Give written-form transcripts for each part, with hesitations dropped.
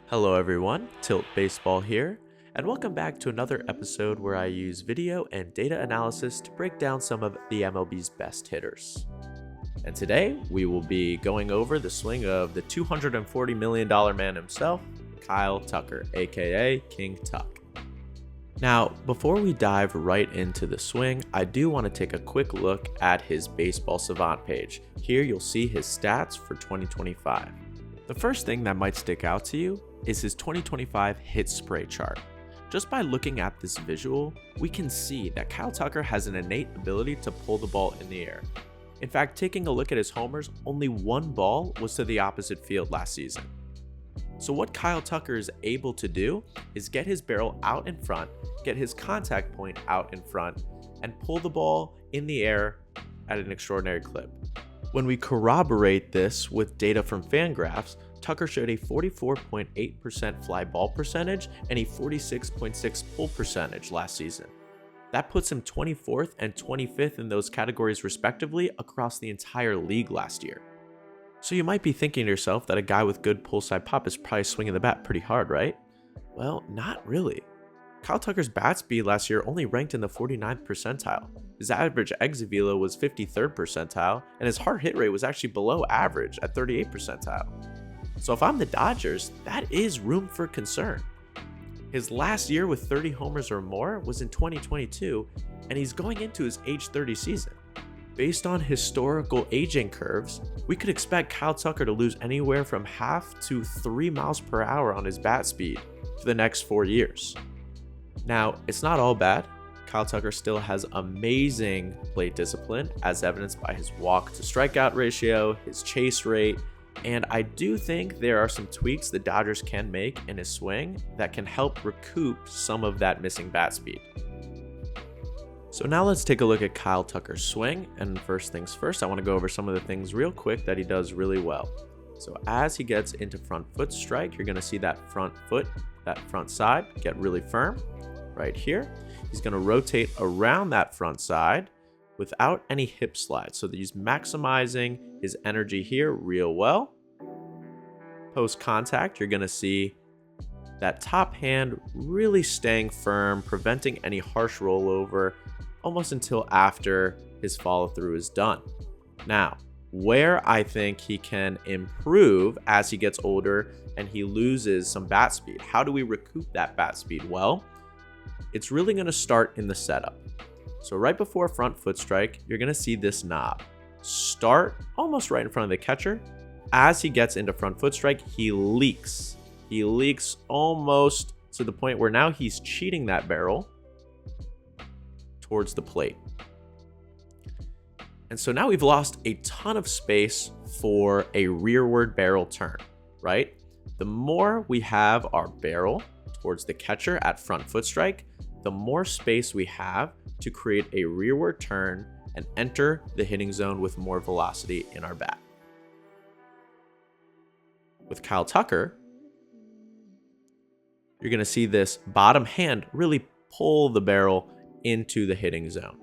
Hello everyone, Tilt Baseball here, and welcome back to another episode where I use video and data analysis to break down some of the MLB's best hitters. And today, we will be going over the swing of the $240 million man himself, Kyle Tucker, aka King Tuck. Now, before we dive right into the swing, I do want to take a quick look at his Baseball Savant page. Here you'll see his stats for 2025. The first thing that might stick out to you is his 2025 hit spray chart. Just by looking at this visual, we can see that Kyle Tucker has an innate ability to pull the ball in the air. In fact, taking a look at his homers, only one ball was to the opposite field last season. So what Kyle Tucker is able to do is get his barrel out in front, get his contact point out in front, and pull the ball in the air at an extraordinary clip. When we corroborate this with data from Fangraphs, Tucker showed a 44.8% fly ball percentage and a 46.6 pull percentage last season. That puts him 24th and 25th in those categories respectively across the entire league last year. So you might be thinking to yourself that a guy with good pull side pop is probably swinging the bat pretty hard, right? Well, not really. Kyle Tucker's bat speed last year only ranked in the 49th percentile. His average exit velo was 53rd percentile, and his hard hit rate was actually below average at 38th percentile. So if I'm the Dodgers, that is room for concern. His last year with 30 homers or more was in 2022, and he's going into his age 30 season. Based on historical aging curves, we could expect Kyle Tucker to lose anywhere from half to 3 miles per hour on his bat speed for the next 4 years. Now, it's not all bad. Kyle Tucker still has amazing plate discipline, as evidenced by his walk to strikeout ratio, his chase rate, and I do think there are some tweaks the Dodgers can make in his swing that can help recoup some of that missing bat speed. So now let's take a look at Kyle Tucker's swing, and first things first, I want to go over some of the things real quick that he does really well. So as he gets into front foot strike, you're going to see that front foot, that front side get really firm right here. He's going to rotate around that front side without any hip slide. So he's maximizing his energy here real well. Post contact, you're going to see that top hand really staying firm, preventing any harsh rollover almost until after his follow through is done. Now, where I think he can improve as he gets older and he loses some bat speed. How do we recoup that bat speed? Well, it's really going to start in the setup. So right before front foot strike, you're going to see this knob start almost right in front of the catcher. As he gets into front foot strike, he leaks. He leaks almost to the point where now he's cheating that barrel towards the plate. And so now we've lost a ton of space for a rearward barrel turn, right? The more we have our barrel towards the catcher at front foot strike, the more space we have to create a rearward turn and enter the hitting zone with more velocity in our bat. With Kyle Tucker, you're going to see this bottom hand really pull the barrel into the hitting zone.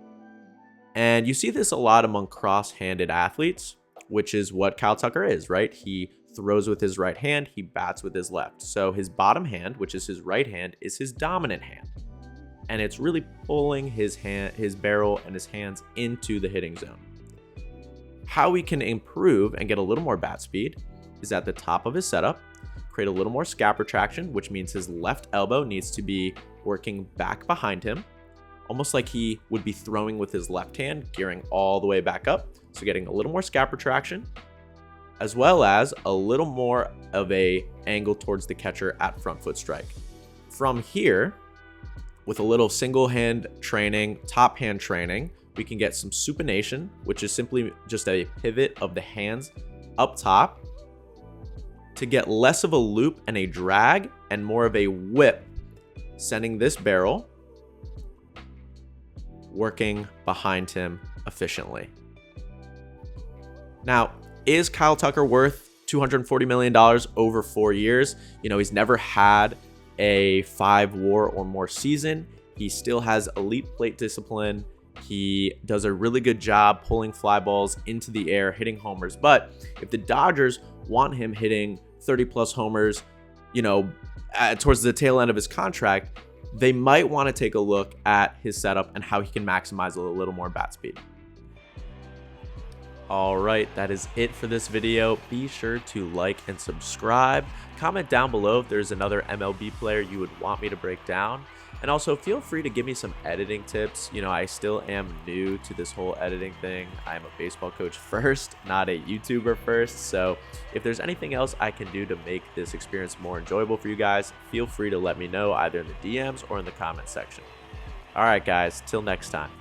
And you see this a lot among cross-handed athletes, which is what Kyle Tucker is, right? He throws with his right hand, he bats with his left. So his bottom hand, which is his right hand, is his dominant hand. And it's really pulling his barrel and his hands into the hitting zone. How we can improve and get a little more bat speed is at the top of his setup, create a little more scap retraction, which means his left elbow needs to be working back behind him, almost like he would be throwing with his left hand, gearing all the way back up. So getting a little more scap retraction, as well as a little more of a angle towards the catcher at front foot strike. From here, with a little single hand training, top hand training, we can get some supination, which is simply just a pivot of the hands up top to get less of a loop and a drag and more of a whip, sending this barrel working behind him efficiently. Now, is Kyle Tucker worth $240 million over 4 years? You know, he's never had a 5 WAR or more season. He still has elite plate discipline. He does a really good job pulling fly balls into the air, hitting homers. But if the Dodgers want him hitting 30 plus homers towards the tail end of his contract, they might want to take a look at his setup and how he can maximize a little more bat speed. All right, that is it for this video. Be sure to like and subscribe. Comment down below if there's another MLB player you would want me to break down. And also feel free to give me some editing tips. I still am new to this whole editing thing. I'm a baseball coach first, not a YouTuber first. So if there's anything else I can do to make this experience more enjoyable for you guys, feel free to let me know either in the DMs or in the comment section. All right, guys, till next time.